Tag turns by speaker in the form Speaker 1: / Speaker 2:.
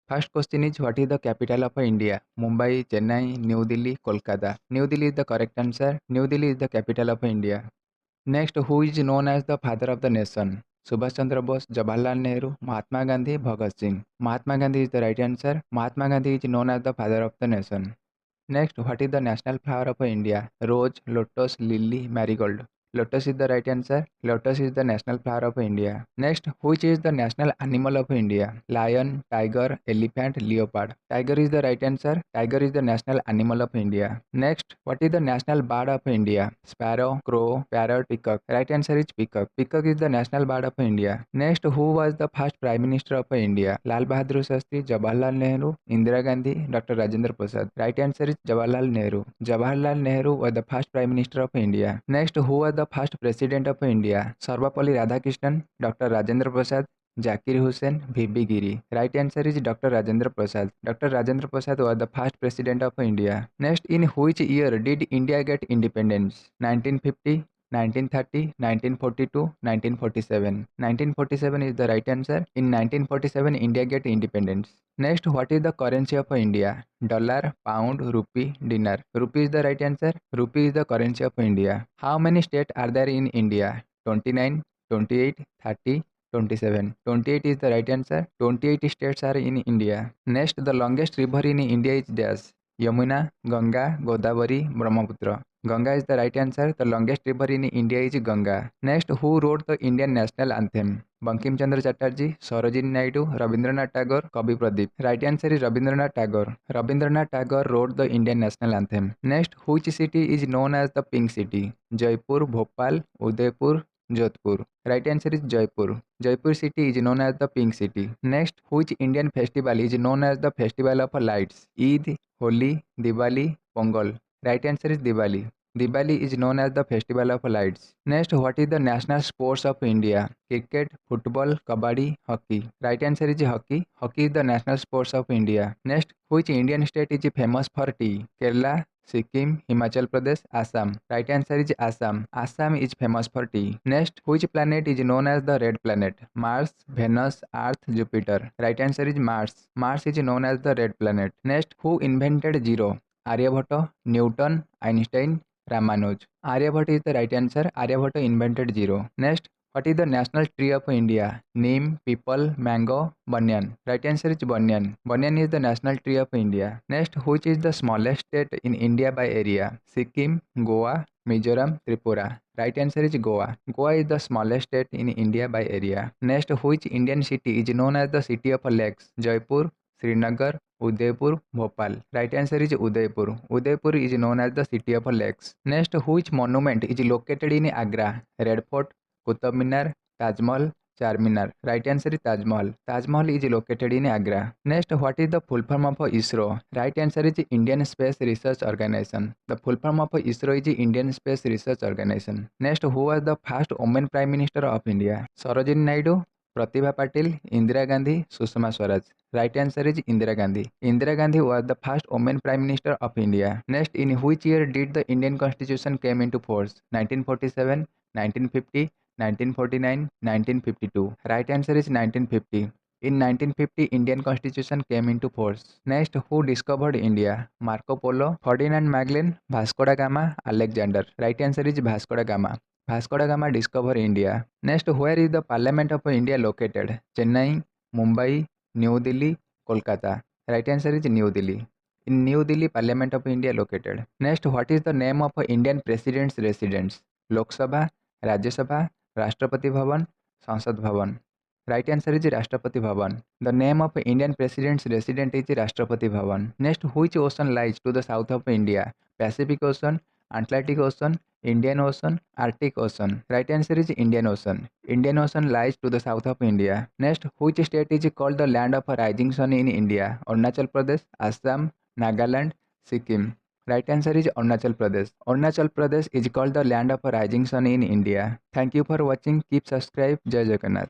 Speaker 1: First question is what is the capital of India? Mumbai, Chennai, New Delhi, Kolkata. New Delhi is the correct answer. New Delhi is the capital of India. Next, who is known as the father of the nation? Subhash Chandra Bose, Jawaharlal Nehru, Mahatma Gandhi, Bhagat Singh. Mahatma Gandhi is the right answer. Mahatma Gandhi is known as the father of the nation. Next, what is the national flower of India? Rose, lotus, lily, marigold. Lotus is the right answer. Lotus is the national flower of India. Next, which is the national animal of India? Lion, tiger, elephant, leopard. Tiger is the right answer. Tiger is the national animal of India. Next, what is the national bird of India? Sparrow, crow, parrot, peacock. Right answer is peacock. Peacock is the national bird of India. Next, who was the first prime minister of India? Lal Bahadur Shastri, Jawaharlal Nehru, Indira Gandhi, Dr. Rajendra Prasad. Right answer is Jawaharlal Nehru. Jawaharlal Nehru was the first prime minister of India. Next, who was the first president of India? Sarvapalli Radhakrishnan, Dr. Rajendra Prasad, Zakir Hussain, V.B. Giri. Right answer is Dr. Rajendra Prasad. Dr. Rajendra Prasad was the first president of India. Next, in which year did India get independence? 1950, 1930, 1942, 1947. 1947 is the right answer. In 1947, India get independence. Next, what is the currency of India? Dollar, pound, rupee, dinar. Rupee is the right answer. Rupee is the currency of India. How many states are there in India? 29, 28, 30, 27. 28 is the right answer. 28 states are in India. Next, the longest river in India is dash. Yamuna, Ganga, Godavari, Brahmaputra. Ganga is the right answer. The longest river in India is Ganga. Next, who wrote the Indian national anthem? Bankim Chandra Chatterjee, Sarojini Naidu, Rabindranath Tagore, Kavi Pradeep. Right answer is Rabindranath Tagore. Rabindranath Tagore wrote the Indian national anthem. Next, which city is known as the Pink City? Jaipur, Bhopal, Udaipur, Jodhpur. Right answer is Jaipur. Jaipur city is known as the Pink City. Next, which Indian festival is known as the Festival of Lights? Eid, Holi, Diwali, Pongal. Right answer is Diwali. Diwali is known as the Festival of Lights. Next, what is the national sports of India? Cricket, football, kabaddi, hockey. Right answer is hockey. Hockey is the national sports of India. Next, which Indian state is famous for tea? Kerala, Sikkim, Himachal Pradesh, Assam. Right answer is Assam. Assam is famous for tea. Next, which planet is known as the red planet? Mars, Venus, Earth, Jupiter. Right answer is Mars. Mars is known as the red planet. Next, who invented zero? Aryabhatta, Newton, Einstein, Ramanuj. Aryabhatta is the right answer. Aryabhatta invented zero. Next, what is the national tree of India? Neem, peepal, mango, banyan. Right answer is banyan. Banyan is the national tree of India. Next, which is the smallest state in India by area? Sikkim, Goa, Mizoram, Tripura. Right answer is Goa. Goa is the smallest state in India by area. Next, which Indian city is known as the city of lakes? Jaipur, Srinagar, Udaipur, Bhopal. Right answer is Udaipur. Udaipur is known as the city of lakes. Next, which monument is located in Agra? Red Fort, Qutub Minar, Taj Mahal, Charminar. Right answer is Taj Mahal. Taj Mahal is located in Agra. Next, what is the full form of ISRO? Right answer is Indian Space Research Organization. The full form of ISRO is Indian Space Research Organization. Next, who was the first woman Prime Minister of India? Sarojini Naidu, Pratibha Patil, Indira Gandhi, Sushma Swaraj. Right answer is Indira Gandhi. Indira Gandhi was the first woman Prime Minister of India. Next, in which year did the Indian Constitution came into force? 1947, 1950, 1949, 1952. Right answer is 1950. In 1950, Indian Constitution came into force. Next, who discovered India? Marco Polo, Ferdinand Magellan, Vasco da Gama, Alexander. Right answer is Vasco da Gama. Vasco da Gama discovered India. Next, where is the Parliament of India located? Chennai, Mumbai, New Delhi, Kolkata. Right answer is New Delhi. In New Delhi, Parliament of India located. Next, what is the name of Indian President's residence? Lok Sabha, Rajya Sabha, Rashtrapati Bhavan, Sansad Bhavan. Right answer is Rashtrapati Bhavan. The name of Indian President's residence is Rashtrapati Bhavan. Next, which ocean lies to the south of India? Pacific Ocean, Atlantic Ocean, Indian Ocean, Arctic Ocean. Right answer is Indian Ocean. Indian Ocean lies to the south of India. Next, which state is called the land of a rising sun in India? Arunachal Pradesh, Assam, Nagaland, Sikkim. Right answer is Arunachal Pradesh. Arunachal Pradesh is called the land of a rising sun in India. Thank you for watching. Keep subscribe. Jai Jagannath.